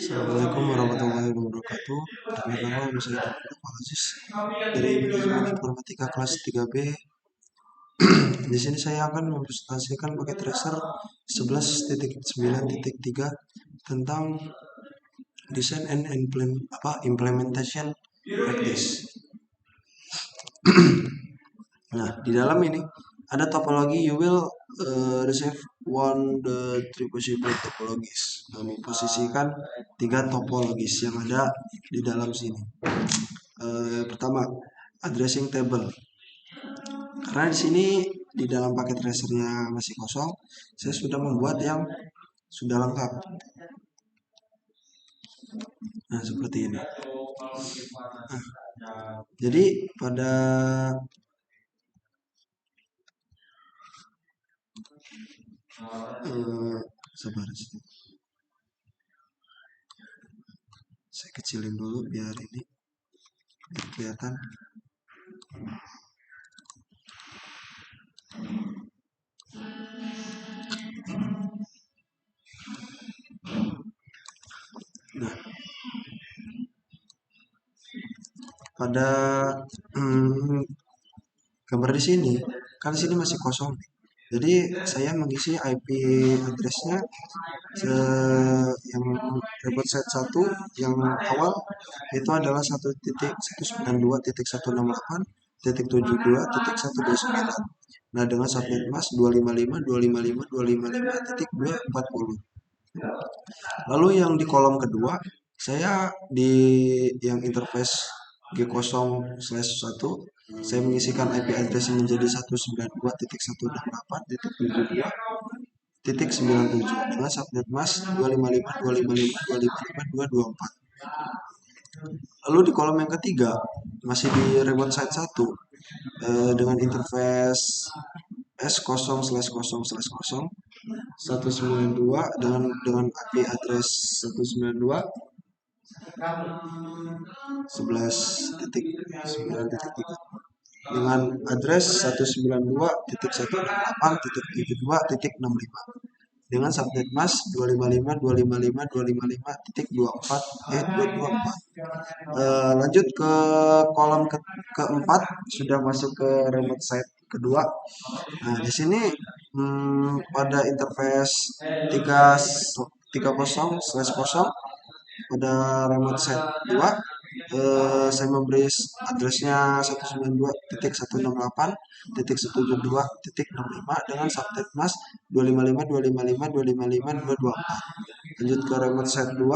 Assalamualaikum warahmatullahi wabarakatuh. Perkenalkan, saya Dr. Aziz dari Manajemen Informatika kelas 3B. Di sini saya akan mempresentasikan paket tracer 11.9.3 tentang design and implementation practice. Nah, di dalam ini ada topologi. You will receive three possible topologies. Memposisikan 3 topologis yang ada di dalam sini. Pertama, addressing table. Karena di sini di dalam paket tracernya masih kosong, saya sudah membuat yang sudah lengkap. Nah, seperti ini. Jadi pada sabar, saya kecilin dulu biar ini kelihatan. Nah, pada gambar di sini, kan di sini masih kosong. Jadi saya mengisi IP addressnya yang report set 1 yang awal itu adalah 1.192.168.72.129. Nah, dengan subnet mask 255.255.255.240. Lalu yang di kolom kedua, saya di yang interface G0/1 saya mengisikan IP address menjadi 192.168.72.97 dengan subnet mask 255.255.255.224. Lalu di kolom yang ketiga masih di remote site 1 dengan interface S0/0/0 192 dengan IP address 192 11.9.3 dengan address 192.168.72.65 dengan subnet mask 255.255.254. Lanjut ke kolom keempat, sudah masuk ke remote site kedua. Nah, di sini pada interface 30/0 pada remote set 2 saya memberi addressnya 192.168.172.65 dengan subnet mask 255.255.255.224. Lanjut ke remote set 2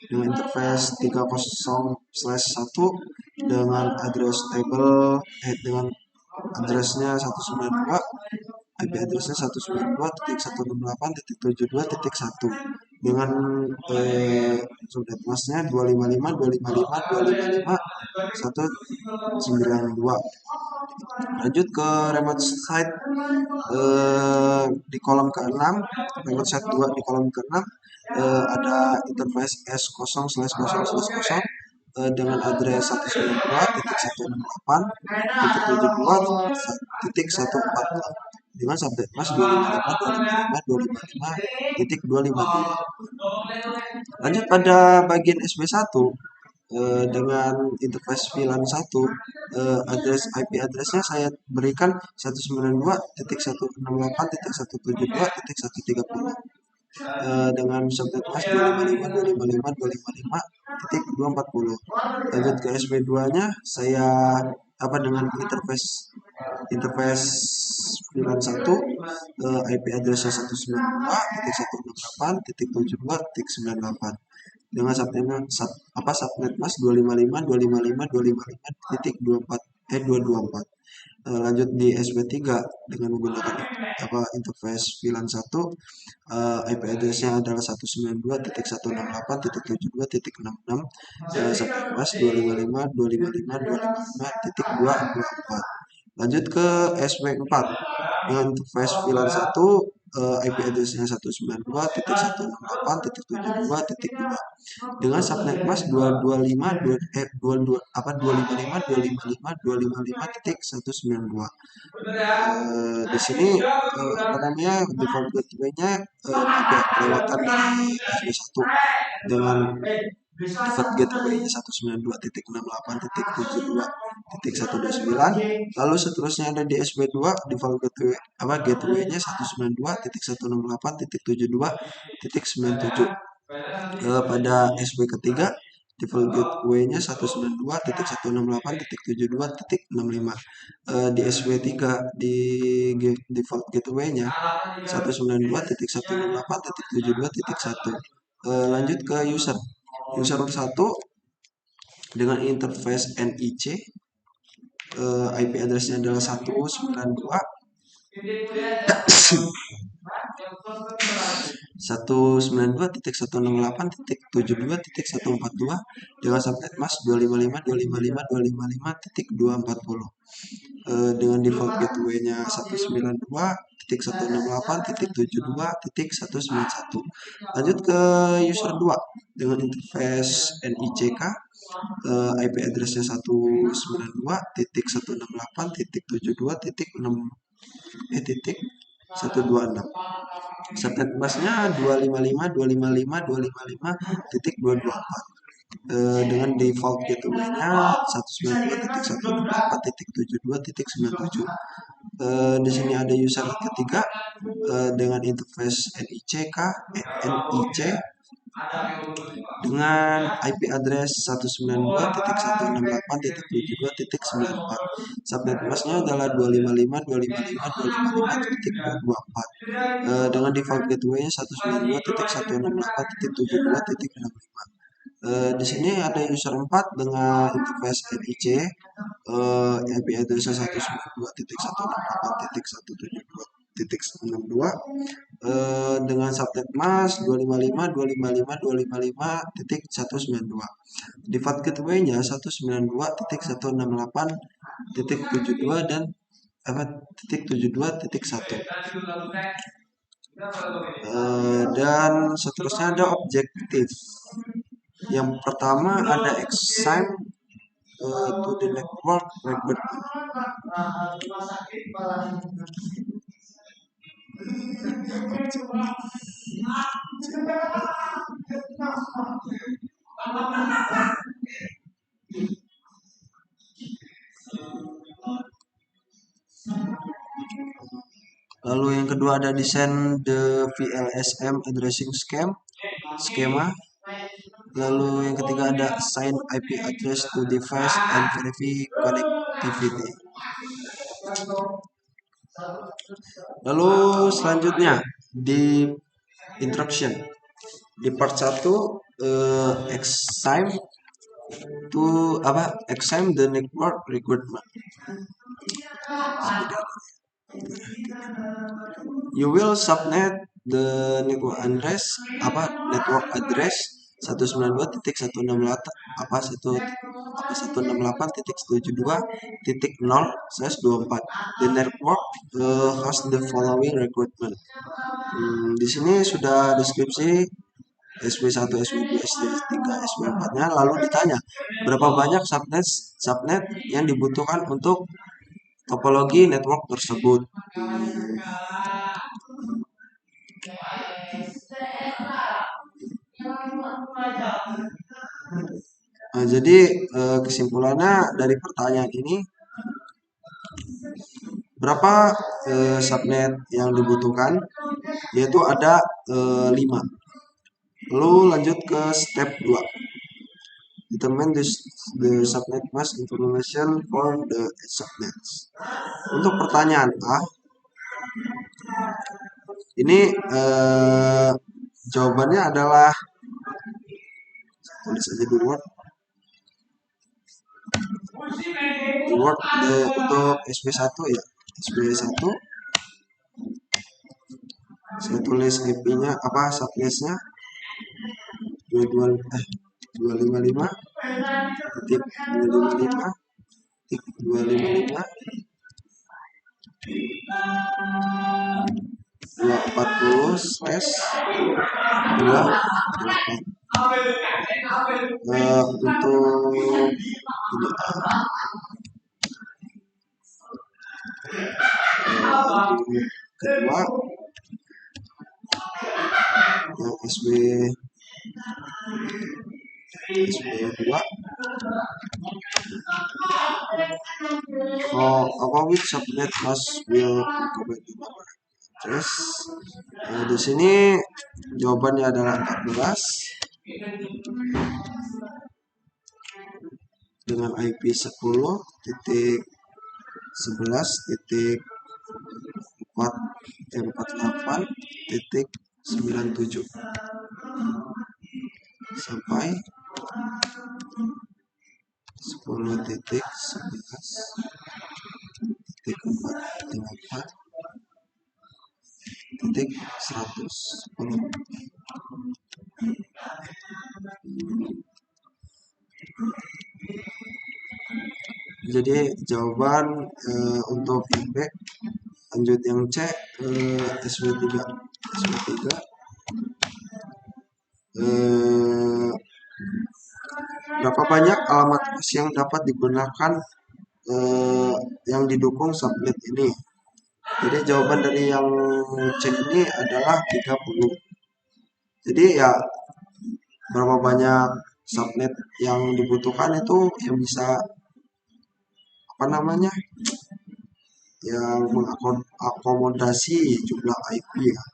dengan interface 30/1 dengan address table dengan addressnya 192, IP addressnya 192.168.72.1 dengan subnet masknya 255.255.255.192. Lanjut ke remote site di kolom ke-6, remote site 2 di kolom ke-6 ada interface S0/0/0 dengan address 192.168.72.140 dengan subnet mask 255.255.255.253. Lanjut pada bagian SB1 dengan interface VLAN 1 address IP addressnya saya berikan 192.168.172.130 dengan subnet mask 255.255.255.240. Lanjut ke SB2 nya saya dengan interface VLAN 1 IP addressnya 192.168.72.98 dengan subnet mask 255.255.255.224. Lanjut di SB3 dengan menggunakan interface VLAN 1 IP addressnya adalah 192.168.72.66 subnet mask 255.255.255.224. Lanjut ke SB4 dengan interface VLAN 1 IP addressnya 192.168.72.2 dengan subnet mask 255.255.255.192. Di sini default gateway-nya agak kelewatan di SB1. dengan default gateway-nya 192.68.72.129. Lalu seterusnya ada di SP2 default gateway-nya 192.168.72.97. Pada SP ketiga default gateway-nya 192.168.72.65. Di SP3 di default gateway-nya 192.168.72.1. Lanjut ke user 1 dengan interface NIC, IP address-nya adalah 192 192.168.72.142 dengan subnet mask 255.255.255.240. Dengan default gateway-nya 192.168.72.191. Lanjut ke user 2 dengan interface NICK, IP address-nya 192.168.72.126. Subnet mask-nya 255.255.255.224. Dengan default gateway-nya 192.168.72.97. Di sini ada user ketiga dengan interface NIC dengan IP address 192.168.72.94. Subnet mask-nya adalah 255.255.255.224. Dengan default gateway-nya 192.168.72.65. Di sini ada user 4 dengan interface NIC, IP address 192.168.172.62, dengan subnet mask 255.255.255.192. Default gateway-nya 192.168.72 dan .72.1. Dan seterusnya ada objektif. Yang pertama ada assign to the network requirement. Lalu yang kedua ada design the VLSM addressing schema. Lalu yang ketiga ada assign IP address to device and verify connectivity. Lalu selanjutnya di instruction di part 1 assign the network requirement. You will subnet the network address 192.168.168.72.0/24. The network has the following requirement. Di sini sudah deskripsi SP1, SP2, SP3, SP4-nya, lalu ditanya berapa banyak subnet yang dibutuhkan untuk topologi network tersebut. Nah, jadi kesimpulannya dari pertanyaan ini, berapa subnet yang dibutuhkan? Yaitu ada 5. Lalu lanjut ke step 2. Determine the subnet mask information for the subnets. Untuk pertanyaan A, ini jawabannya adalah, tulis aja di Word. Untuk SP1 ya, SP1 saya tulis IP-nya subnetnya 255.255.240/248. Untuk kedua yang SB SW2 which subnet mask will recommend the number address. Di sini jawabannya adalah 14 dengan IP 10.10.4.48.97 sampai 10.11.4.110. Jadi jawaban untuk yang B. Lanjut yang C, SW3. SW3 berapa banyak alamat host yang dapat digunakan yang didukung subnet ini? Jadi jawaban dari yang C ini adalah 30. Jadi ya berapa banyak subnet yang dibutuhkan itu yang bisa yang mengakomodasi jumlah IP ya.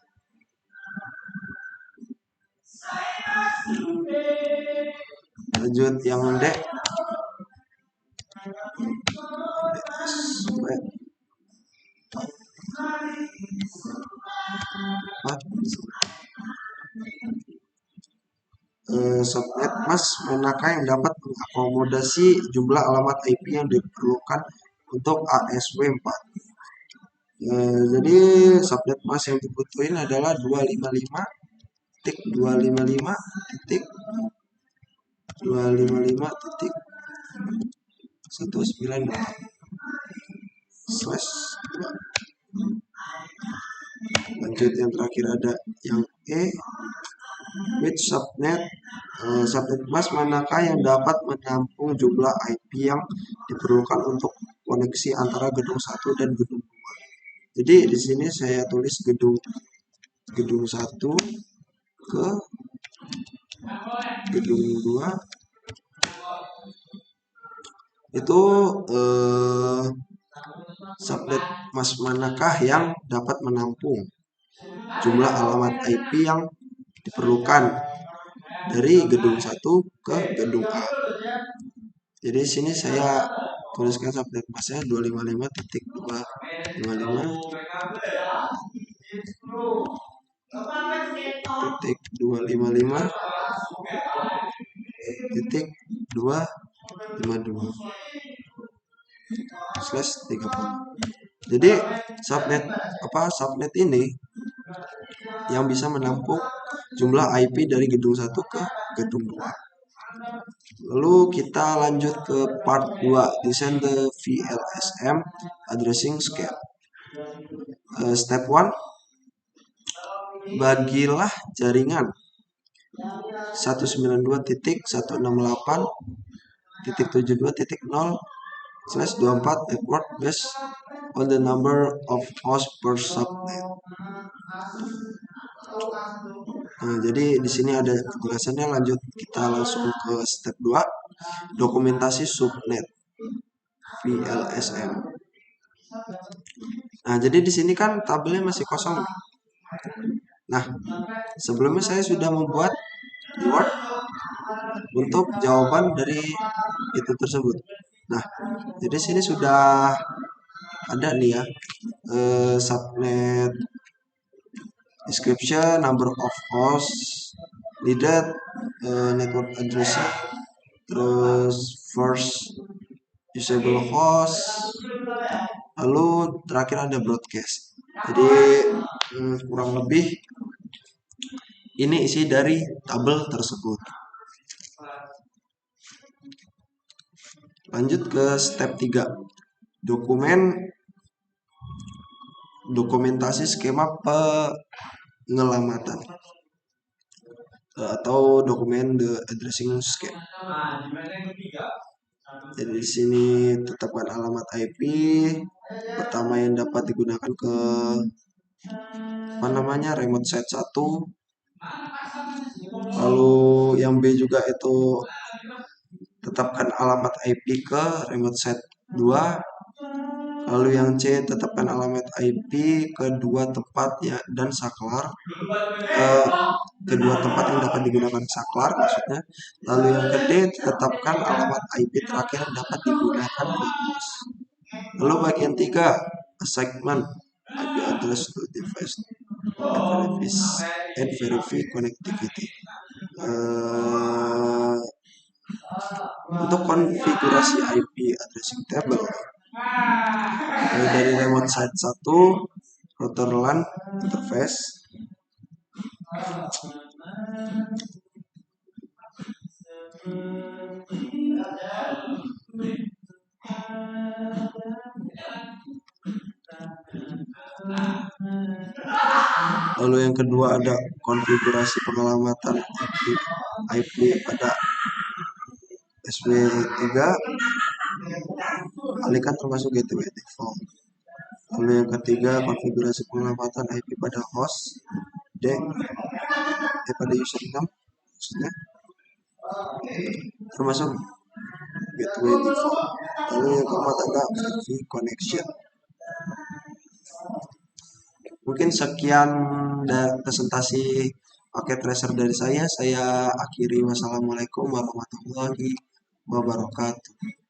Lanjut yang D. Subnet mask manakah yang dapat mengakomodasi jumlah alamat IP yang diperlukan untuk ASW4? Jadi subnet mask yang dibutuhin adalah 255.255.198/2. Lanjut yang terakhir ada yang E. Which subnet mask manakah yang dapat menampung jumlah IP yang diperlukan untuk koneksi antara gedung 1 dan gedung 2. Jadi di sini saya tulis gedung 1 ke gedung 2 itu subnet mask manakah yang dapat menampung jumlah alamat IP yang diperlukan dari gedung 1 ke gedung A. Jadi di sini saya tuliskan subnet masknya 255.255.252/30. Jadi subnet ini yang bisa menampung jumlah IP dari gedung 1 ke gedung 2. Lalu kita lanjut ke part 2, design the VLSM addressing scale. Step 1, bagilah jaringan 192.168.72.0/24 network based on the number of hosts per subnet. Nah, jadi di sini ada penjelasannya. Lanjut kita langsung ke step 2, dokumentasi subnet VLSM. Nah, jadi di sini kan tabelnya masih kosong. Nah, sebelumnya saya sudah membuat Word untuk jawaban dari itu tersebut. Nah, jadi sini sudah ada nih ya, subnet description, number of hosts needed, network addressing, terus first usable host, lalu terakhir ada broadcast. Jadi kurang lebih ini isi dari tabel tersebut. Lanjut ke step 3, dokumentasi skema pengelamatan atau dokumen the addressing scheme. Jadi di sini tetapkan alamat IP pertama yang dapat digunakan ke remote site 1, lalu yang B juga itu tetapkan alamat IP ke remote site 2. Lalu yang C tetapkan alamat IP ke dua tempat ya dan saklar, eh, kedua tempat yang dapat digunakan saklar maksudnya. Lalu yang ke D tetapkan alamat IP terakhir yang dapat digunakan VMS. Lalu bagian 3 assignment IP address to device and verify connectivity. Untuk konfigurasi IP addressing table dari remote site 1 router LAN interface, lalu yang kedua ada konfigurasi pengelamatan IP pada SW3 alihkan termasuk gateway default. Lalu yang ketiga konfigurasi pengelamatan IP pada host D pada username maksudnya termasuk gateway default. Lalu yang keempat ada IP connection. Mungkin sekian presentasi paket tracer dari saya. Saya akhiri. Wassalamualaikum warahmatullahi wabarakatuh.